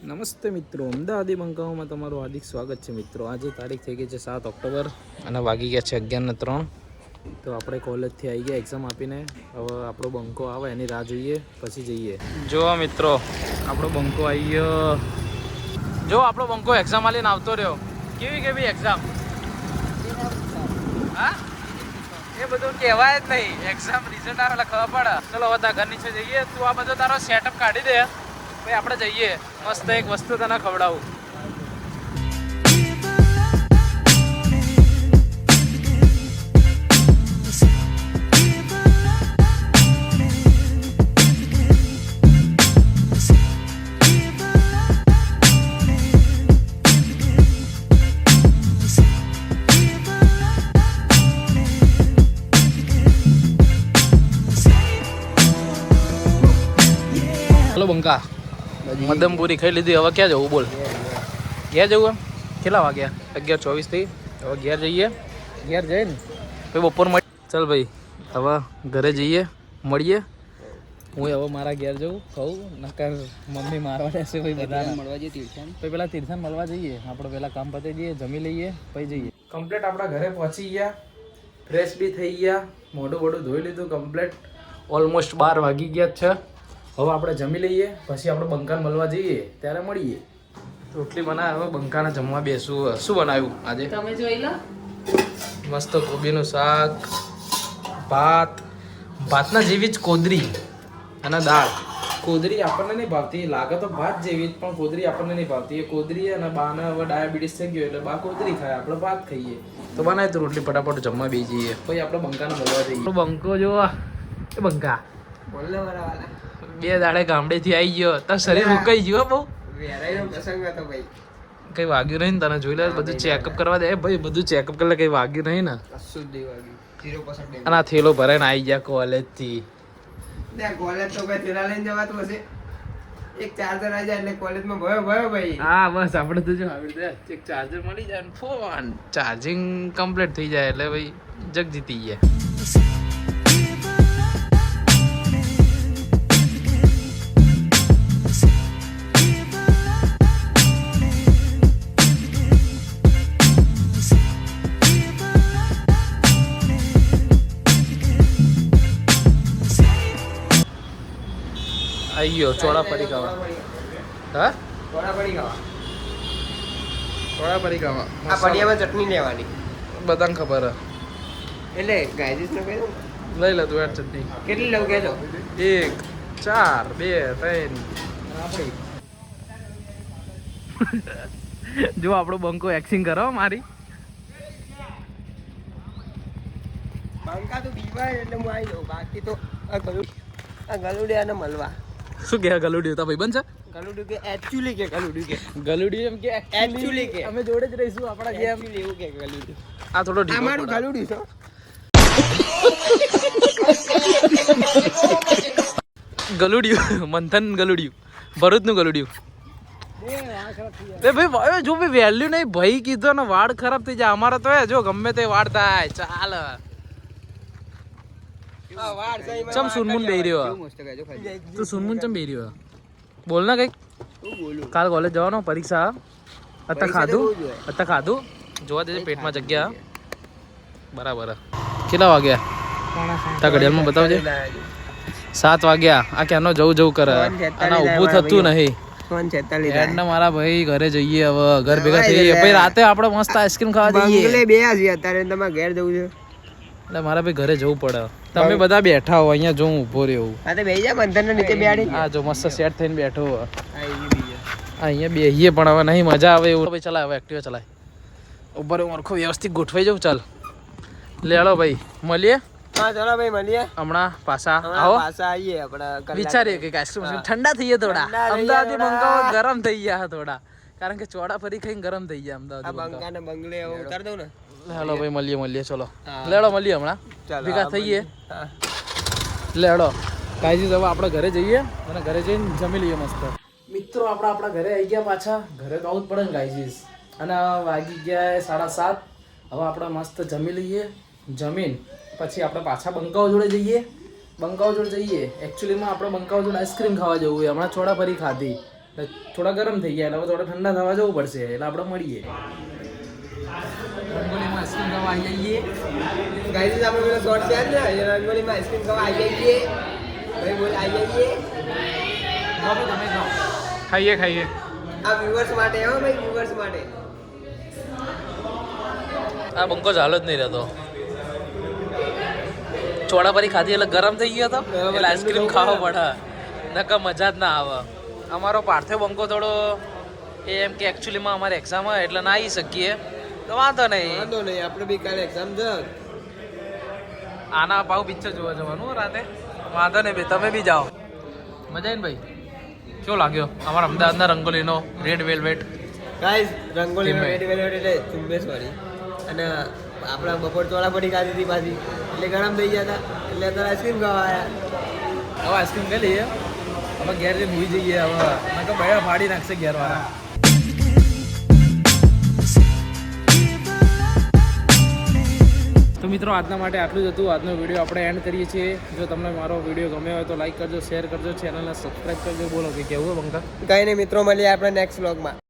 નમસ્તે મિત્રો, અમદાવાદી બંકાઓમાં તમારું હાર્દિક સ્વાગત છે મિત્રો. આજે તારીખ થઈ ગઈ છે 7 ઓક્ટોબર અને વાગી ગયા છે 11:03. તો આપણે કોલેજથી આવી ગયા એક્ઝામ આપીને. હવે આપણો બંકો આવે એની રાહ જોઈએ પછી જઈએ. જો મિત્રો, આપણો બંકો આવી ગયો. જો આપણો બંકો એક્ઝામ આલીને આવતો રહ્યો. કેવી એક્ઝામ? હા, એ બધું કહેવાય જ નહીં. એક્ઝામ રિઝલ્ટ આવે એટલે ખબર પડે. ચલો હવે તારા ઘર નીચે જઈએ. તું આ બધો તારો સેટઅપ કાઢી દે, ભાઈ આપણે જઈએ. મસ્ત એક વસ્તુ તને ખવડાવું. હલો બંકા, મદમપુરી ખાઈ લીધી. હવે ક્યાં જવું બોલ? ઘેર જવું? એમ કેટલા વાગ્યા? 11:24 થઈ. હવે ઘેર જઈએ. ઘેર જઈએ ને ભાઈ બપોર મળી. ચાલ ભાઈ, હવે ઘરે જઈએ, મળીએ. હું હવે મારા ઘેર જવું કહું, નકર મમ્મી મારવા રહેશે. ભાઈ બધા મળવા જઈએ તીર્થન. પછી પેલા તીર્થન મળવા જઈએ. આપણે પેલા કામ પતાવી દઈએ, જમી લઈએ, પછી જઈએ. કમ્પ્લીટ આપણા ઘરે પહોંચી ગયા, ફ્રેશ બી થઈ ગયા, મોઢું ધોઈ લીધું કમ્પ્લીટ. ઓલમોસ્ટ 12 વાગી ગયા છે. હવે આપણે જમી લઈએ, પછી આપણે બંકાને મળવા જઈએ, ત્યારે મળીએ. રોટલી બનાવે, હવે બંકાને જમવા બેસું. શું બનાવ્યું આજે? તમે જોઈ લો. મસ્ત કોબીનું શાક, ભાતના જેવી જ કોદરી અને દાળ. કોદરી આપણને નહીં ભાવતી, લાગે તો ભાત જેવી જ, પણ કોદરી આપણને નહીં ભાવતી. એ કોદરી અને બાને હવે ડાયાબિટીસ થઈ ગયો એટલે બા કોદરી ખાય, આપણે ભાત ખાઈએ. તો બનાવે તો રોટલી ફટાફટ જમવા બેસી જઈએ, પછી આપણે બંકાને મળવા જઈએ. બંકો જો એ બંકા બે દાડે ગામડેથી આવી ગયો, તાર શરીર મુકાઈ ગયો બહુ. કઈ વાગ્યું નહીં ને તને? જોઈ લે, બધું ચેકઅપ કરવા દે ભાઈ, બધું ચેકઅપ કરે. કઈ વાગ્યું નહીં ને? અને આ થેલો ભરાઈને આવી ગયા કોલેજ થી. કોલેજ તો કઈ થેલા લઈને જવાતું હશે. એક ચાર્જર આવી જાય એટલે કોલેજમાં ભયો ભાઈ. હા બસ, આપણે તો જો આવી રીતે એક ચાર્જર મળી જાય ને ફોન ચાર્જિંગ કમ્પ્લીટ થઈ જાય એટલે ભાઈ જગ જીતી ગયા. આવી ગયો ચોળાફળી ખાવા. હા, ચોળાફળી ખાવા. આ પડિયામાં ચટણી લેવાની, બધાને ખબર હે. એટલે ગાયજીસ નો કહી દઉં. લઈ લે તું યાર ચટણી. કેટલી લઉં કહેજો? 1 4 2 3 આપણી. જો આપણો બંકો એક્ટિંગ કરો મારી. બંકા તો બીવાય એટલે હું આવી જાઉં, બાકી તો આ ગલુડિયાને મળવા. શું કે ગલુડિયું તા ભાઈ બન છે? ગલુડિયું કે એકચ્યુઅલી કે ગલુડિયું એમ કે એકચ્યુઅલી કે અમે જોડે જ રહીશું આપણા ગેમ. એવું કે ગલુડિયું આ થોડો ઢીલો અમારું પડે. ગલુડિયું છે. ગલુડિયું મંથન ગલુડિયું, ભરૂચનું ગલુડિયું. એ ભાઈ જો ભાઈ વેલ્યુ નહીં, ભાઈ કીધો ને વાળ ખરાબ થઈ જાય. અમારા તો જો ગમે તે વાળ થાય ચાલ. ચમ સુનમુન બેહી રહ્યો? તું સુનમુન ચમ બેહી રહ્યો? બોલ ને કઈક. કાલ કોલેજ જવાનો, પરીક્ષા. અત્યારે ખાધું જોવા દેજે પેટમાં જગ્યા. બરાબર. કેટલા વાગ્યા? તા ઘડિયાળમાં બતાવજે. 7 વાગ્યા. આ ક્યાંનો જવું કરે અને ઊભું થતું નહીં. મારા ભાઈ ઘરે જઈએ, હવે ઘર ભેગા થઈએ. પછી રાતે આપણે મસ્ત આઈસ્ક્રીમ ખાવા જઈએ. અત્યારે તમારે ઘેર જવું છે એટલે મારા ભાઈ ઘરે જવું પડે. તમે બધા બેઠા હો, અહીંયા જો હું ઊભો રહ્યો. હા તો બેહી જા બંધન નીચે બેહાડી. હા જો મસ્ત સેટ થઈને બેઠો. અહીંયા બેહીએ પણ હવે નહીં મજા આવે એવું. ભાઈ ચલાય, હવે એક્ટિવા ચલાય. ઉપર ઓરખો વ્યવસ્થિત ગોઠવાઈ જાઉં. ચાલ લેડો ભાઈ, મળીએ. હા ચાલો ભાઈ મળીએ. હમણાં પાછા આવો. પાછા આવીએ આપણે. વિચારીએ કે આઈસ્ક્રીમ ઠંડા થઈએ થોડા. અમદાવાદી બંકાઓ ગરમ થઈ ગયા થોડા, કારણ કે ચોળાફળી ખાઈને ગરમ થઈ ગયા અમદાવાદી બંકાને બંગલે ઉતાર દઉં ને. હેલો ભાઈ, મળીએ. ચલો લેડો, મળીએ હમણાં ભેગા થઈએ. લેડો કાયજી, હવે આપણે ઘરે જઈએ અને ઘરે જઈને જમી લઈએ મસ્ત. મિત્રો આપણા ઘરે આવી ગયા પાછા. ઘરે તો આવું જ પડે ને ગાયજીસ. અને વાગી ગયા 7:30. હવે આપણે મસ્ત જમી લઈએ. જમીન પછી આપણે પાછા બંકાઓ જોડે જઈએ. બંકાઓ જોડે જઈએ. એકચ્યુઅલીમાં આપણે બંકાઓ જોડે આઈસ્ક્રીમ ખાવા જવું હોય. હમણાં છોડાફળી ખાધી એટલે થોડા ગરમ થઈ ગયા એટલે હવે થોડા ઠંડા થવા જવું પડશે એટલે આપણે મળીએ રંગોળીમાં આઈસ્ક્રીમ ખાવા આવી જઈએ ગાઈસ આપણે પેલો શોર્ટ છે ને એ રંગોળીમાં આઈસ્ક્રીમ ખાવા આવી જઈએ ભાઈ બોલ આવી જઈએ તમે ખાઓ ખાઈએ ખાઈએ આ વ્યુઅર્સ માટે હો ભાઈ વ્યુઅર્સ માટે આ બંકો ચાલો જ નહીં રહેતો ચોળાપરી ખાધી એટલે ગરમ થઈ ગયો હતો એટલે આઈસ્ક્રીમ ખાવા પડે નકર મજા જ ના આવે અમારો પાર્થિવ બંકો થોડો એ એમ કે એકચ્યુઅલીમાં અમારી એક્ઝામ હોય એટલે ના આવી શકીએ તો વાંધો નહીં આપણે બી કાલે એક્ઝામ છે આના પાવ પિક્ચર જોવા જવાનું હો રાતે વાંધો નહીં ભાઈ તમે બી જાઓ મજા આવી ને ભાઈ કેવો લાગ્યો અમારા અમદાવાદના રંગોલીનો red velvet guys Rangoli ready velvet એટલે ચુંબેશ વાળી અને આપણા બપોર ચોળાપડી ખાધી હતી પાછી એટલે ગરમ થઈ ગયા હતા એટલે અત્યારે આઈસ્ક્રીમ ખાવા આવ્યા હવે આઈસ્ક્રીમ ખાઈ લઈએ હવે ઘેર જઈને હોઈ જઈએ હવે મેં તો ભાઈ ફાડી નાખશે ઘેરવાળા તો મિત્રો આજના માટે આટલું જ હતું આજનો વિડીયો આપણે એન્ડ કરીએ છીએ જો તમને મારો વિડીયો ગમ્યો હોય તો લાઈક કરજો શેર કરજો ચેનલને સબસ્ક્રાઈબ કરજો બોલો કે કેવું બંકા કંઈ નહીં મિત્રો મળીએ આપણે નેક્સ્ટ વ્લોગમાં